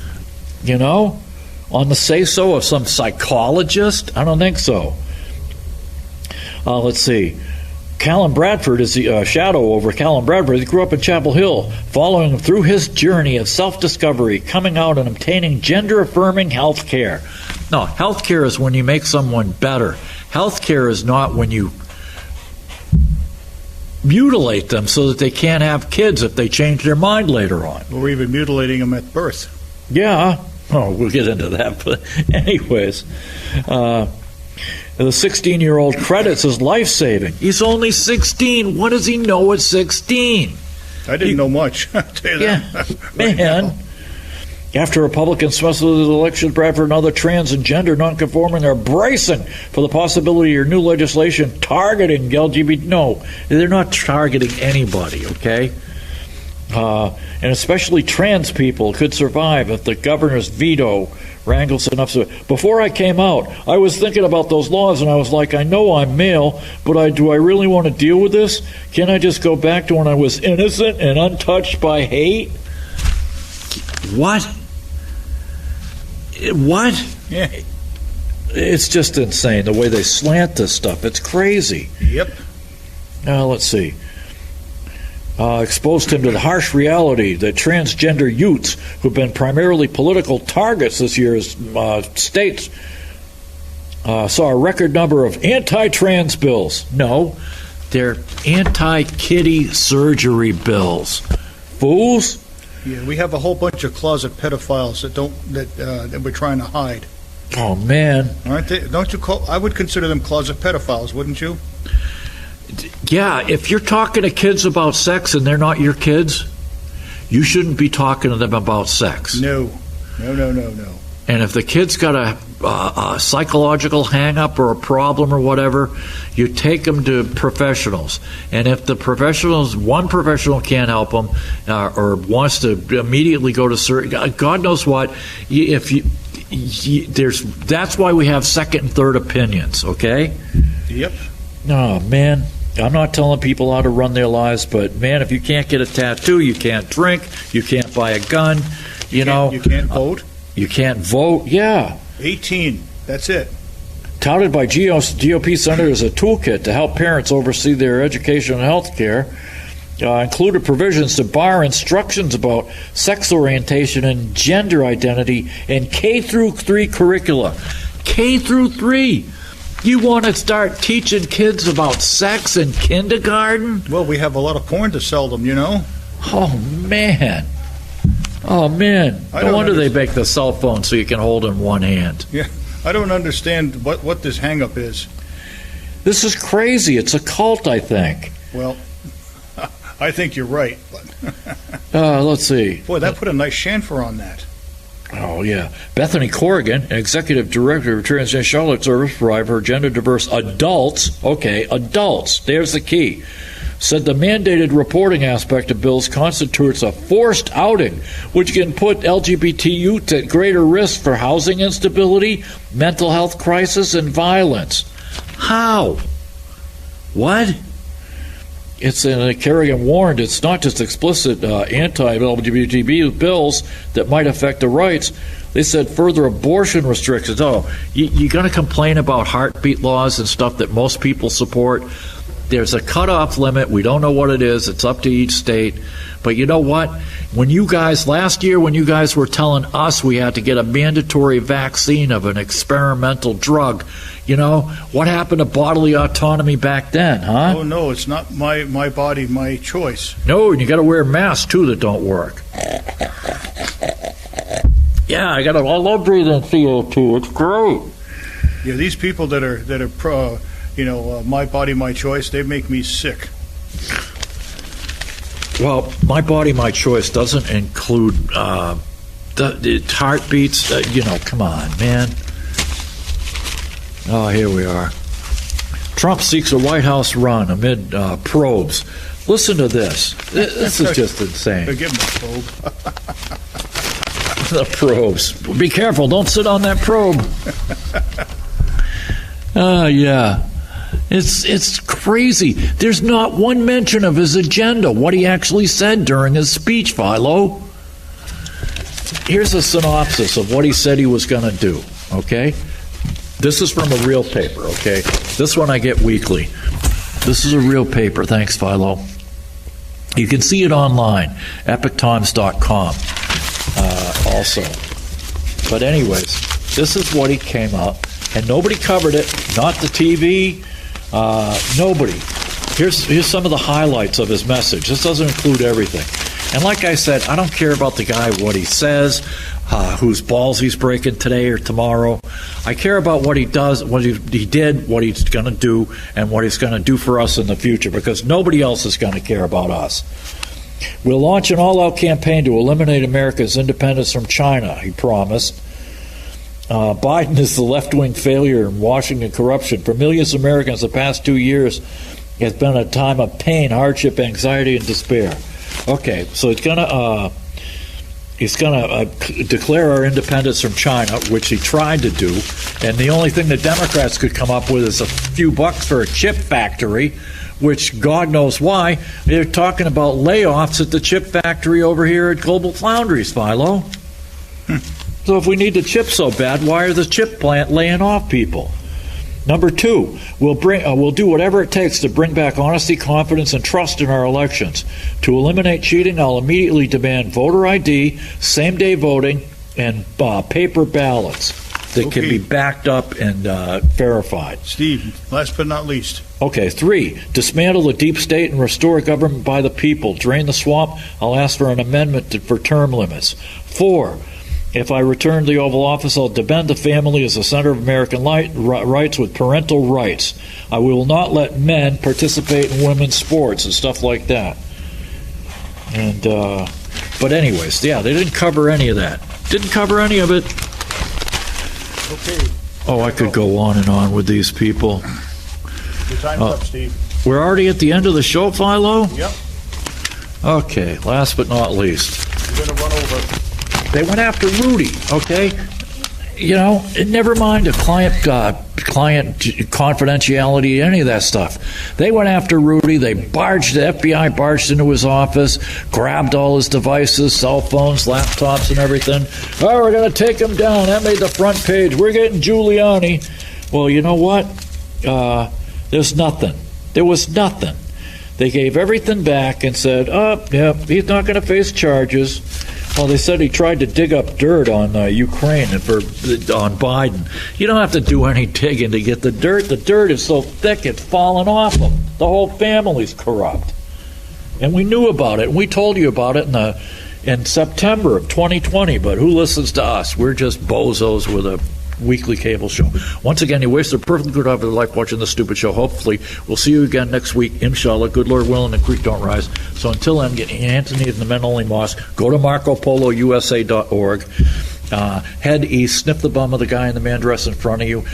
on the say-so of some psychologist? I don't think so. Let's see. Callum Bradford is the shadow over Callum Bradford. He grew up in Chapel Hill, following him through his journey of self-discovery, coming out and obtaining gender-affirming health care. No, health care is when you make someone better. Health care is not when you mutilate them so that they can't have kids if they change their mind later on.
Or even mutilating them at birth.
Yeah. Oh, we'll get into that. But anyways, the 16-year-old credits as life-saving. He's only 16. What does he know at 16?
I didn't know much. I'll tell you that.
Man. Now. After Republicans messed with the election, Bradford and other trans and gender nonconforming are bracing for the possibility of new legislation targeting LGBT. No, they're not targeting anybody, okay? And especially trans people could survive if the governor's veto wrangles enough. Before I came out, I was thinking about those laws, and I was like, I know I'm male, but do I really want to deal with this? Can't I just go back to when I was innocent and untouched by hate? What?
Yeah.
It's just insane, the way they slant this stuff. It's crazy.
Yep.
Let's see. Exposed him to the harsh reality that transgender youths who've been primarily political targets this year as states saw a record number of anti-trans bills. No, they're anti-kiddie surgery bills. Fools.
Yeah, we have a whole bunch of closet pedophiles that we're trying to hide.
Oh man,
aren't they? Don't you call? I would consider them closet pedophiles, wouldn't you?
Yeah, if you're talking to kids about sex and they're not your kids, you shouldn't be talking to them about sex.
No.
And if the kid's got a a psychological hang-up or a problem or whatever, you take them to professionals. And if one professional can't help them or wants to immediately go to surgery, God knows what, that's why we have second and third opinions, okay?
Yep.
Oh, man. I'm not telling people how to run their lives, but, man, if you can't get a tattoo, you can't drink, you can't buy a gun, you know.
You can't vote?
You can't vote, yeah.
18, that's it.
Touted by GOP senators as a toolkit to help parents oversee their education and health care, included provisions to bar instructions about sex orientation and gender identity in K through 3 curricula. K through 3. You want to start teaching kids about sex in kindergarten?
Well, we have a lot of porn to sell them, you know.
Oh, man. Oh, man. No wonder they make the cell phone so you can hold in one hand.
Yeah. I don't understand what this hang-up is.
This is crazy. It's a cult, I think.
Well, I think you're right.
Let's see.
Boy, that put a nice chanfer on that.
Oh, yeah. Bethany Corrigan, Executive Director of Transgender Charlotte Service Provider for Gender-Diverse Adults, okay, adults, there's the key, said the mandated reporting aspect of bills constitutes a forced outing, which can put LGBT youth at greater risk for housing instability, mental health crisis, and violence. How? What? It's Kerrigan warned it's not just explicit anti-LGBT bills that might affect the rights. They said further abortion restrictions. Oh, you're going to complain about heartbeat laws and stuff that most people support. There's a cutoff limit. We don't know what it is. It's up to each state. But you know what? Last year when you guys were telling us we had to get a mandatory vaccine of an experimental drug, you know, what happened to bodily autonomy back then, huh?
Oh, no, it's not my body, my choice.
No, and you got to wear masks, too, that don't work. Yeah, I love breathing CO2. It's great.
Yeah, these people that are pro, my body, my choice, they make me sick.
Well, my body, my choice doesn't include the heartbeats. Come on, man. Oh, here we are. Trump seeks a White House run amid probes. Listen to this. This is just insane.
Give him a probe.
The probes. Be careful. Don't sit on that probe. Yeah. It's crazy. There's not one mention of his agenda, what he actually said during his speech, Philo. Here's a synopsis of what he said he was going to do, okay? This is from a real paper, okay? This one I get weekly. This is a real paper. Thanks, Philo. You can see it online, epictimes.com also. But anyways, this is what he came up, and nobody covered it, not the TV, nobody. Here's some of the highlights of his message. This doesn't include everything. And like I said, I don't care about the guy, what he says, whose balls he's breaking today or tomorrow. I care about what he does, what he did, what he's going to do, and what he's going to do for us in the future, because nobody else is going to care about us. We'll launch an all-out campaign to eliminate America's independence from China, he promised. Biden is the left-wing failure in Washington corruption. For millions of Americans, the past 2 years has been a time of pain, hardship, anxiety, and despair. Okay, so he's gonna declare our independence from China, which he tried to do, and the only thing the Democrats could come up with is a few bucks for a chip factory, which God knows why. They're talking about layoffs at the chip factory over here at Global Foundries, Philo. So if we need the chip so bad, why are the chip plant laying off people? Number two, we'll do whatever it takes to bring back honesty, confidence, and trust in our elections. To eliminate cheating, I'll immediately demand voter ID, same-day voting, and paper ballots that can be backed up and verified.
Steve, last but not least.
Okay, 3, dismantle the deep state and restore government by the people. Drain the swamp. I'll ask for an amendment for term limits. 4, if I return to the Oval Office, I'll defend the family as the center of American rights with parental rights. I will not let men participate in women's sports and stuff like that. And, but anyways, yeah, they didn't cover any of that. Didn't cover any of it.
Okay.
Oh, I could go on and on with these people.
Your time's up, Steve.
We're already at the end of the show, Philo?
Yep.
Okay, last but not least.
You're going to run over.
They went after Rudy, okay? You know, never mind a client confidentiality, any of that stuff. They went after Rudy. The FBI barged into his office, grabbed all his devices, cell phones, laptops, and everything. Oh, we're going to take him down. That made the front page. We're getting Giuliani. Well, you know what? There's nothing. There was nothing. They gave everything back and said, oh, yeah, he's not going to face charges. Well, they said he tried to dig up dirt on Ukraine and on Biden. You don't have to do any digging to get the dirt. The dirt is so thick it's falling off them. The whole family's corrupt. And we knew about it, and we told you about it in September of 2020, but who listens to us? We're just bozos with a weekly cable show. Once again, you wasted a perfectly good hour of your life watching this stupid show. Hopefully, we'll see you again next week, inshallah. Good Lord willing, and creek don't rise. So until then, get Anthony and the Men Only Mosque. Go to MarcoPoloUSA.org. Head east, sniff the bum of the guy in the man dress in front of you.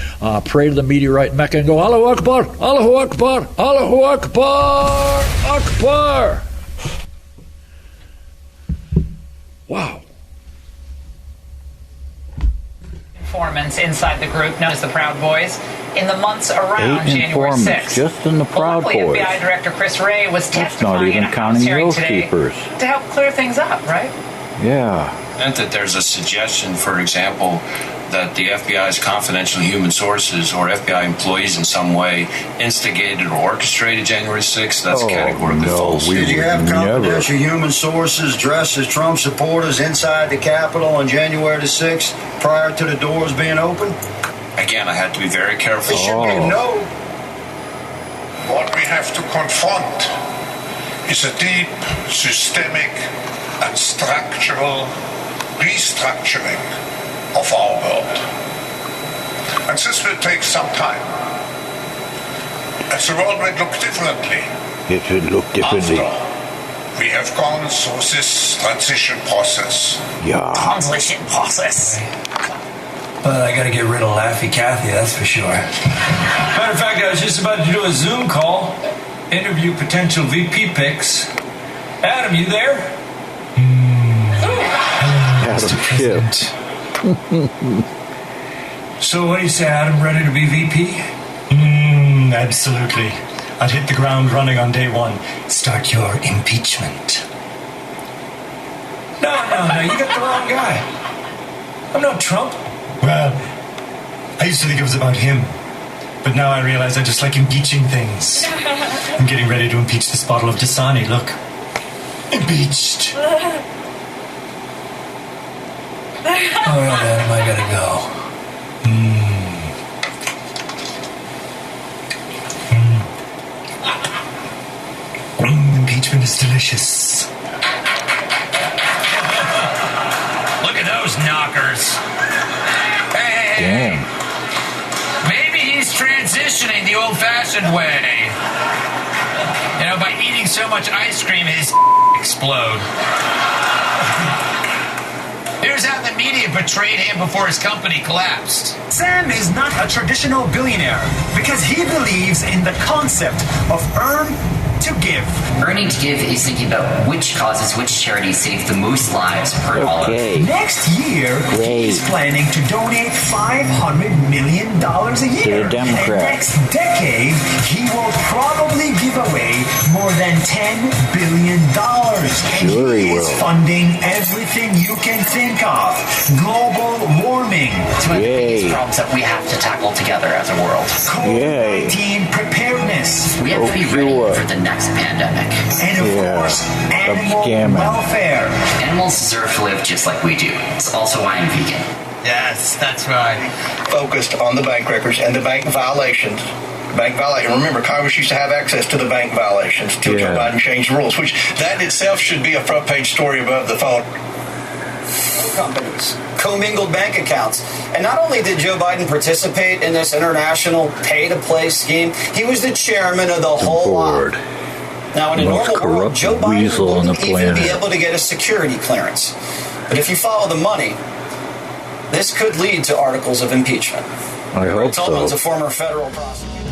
Pray to the meteorite in Mecca and go, Allahu Akbar, Allahu Akbar, Allahu Akbar, Akbar. Wow.
Informants inside the group known as the Proud Boys in the months around
8
January
informants
6th.
just in the Proud
luckily,
Boys.
FBI Director Chris Wray was
That's not
testifying
even
in a House
counting
hearing
those
today
keepers.
to help clear things up, right?
Yeah.
Meant that there's a suggestion, for example, that the FBI's confidential human sources or FBI employees in some way instigated or orchestrated January 6th. That's categorically false.
Did you have confidential human sources dressed as Trump supporters inside the Capitol on January the 6th prior to the doors being open?
Again, I had to be very careful.
It should be no.
What we have to confront is a deep, systemic, and structural restructuring of our world. And this will take some time. As the world will look differently.
It should look differently.
After we have gone through this transition process.
Yeah.
Transition process.
But I gotta get rid of Laffy Cathy, that's for sure. Matter of fact, I was just about to do a Zoom call, interview potential VP picks. Adam, you there?
Adam Schiff.
So what do you say, Adam? Ready to be VP?
Absolutely. I'd hit the ground running on day one. Start your impeachment.
No, you got the wrong guy. I'm not Trump.
Well, I used to think it was about him. But now I realize I just like impeaching things. I'm getting ready to impeach this bottle of Dasani. Look. Impeached.
All right, Adam, I gotta go.
Impeachment is delicious.
Look at those knockers. Hey.
Damn.
Maybe he's transitioning the old-fashioned way. You know, by eating so much ice cream, his explode. Here's how the media portrayed him before his company collapsed.
Sam is not a traditional billionaire because he believes in the concept of earn to give.
Earning to give is thinking about which causes, which charities save the most lives per dollar.
Next year, he's planning to donate $500 million a year.
To the Democrats.
And next decade, he will probably give away more than $10 billion.
Sure he
is
will.
funding everything you can think of. Global warming.
It's one of the biggest problems that we have to tackle together as a world.
COVID-19 preparedness.
We have to be ready for the next pandemic.
And of course, animal welfare.
Animals deserve to live just like we do. It's also why I'm vegan.
Yes, that's right. Focused on the bank records and the bank violations. Remember, Congress used to have access to the bank violations until Joe Biden changed the rules, which that itself should be a front page story above the phone.
Companies, commingled bank accounts. And not only did Joe Biden participate in this international pay-to-play scheme, he was the chairman of the whole lot. Now, in a normal world, Joe Biden wouldn't even be able to get a security clearance. But if you follow the money, this could lead to articles of impeachment.
I hope
Tolman's
so.
a former federal prosecutor.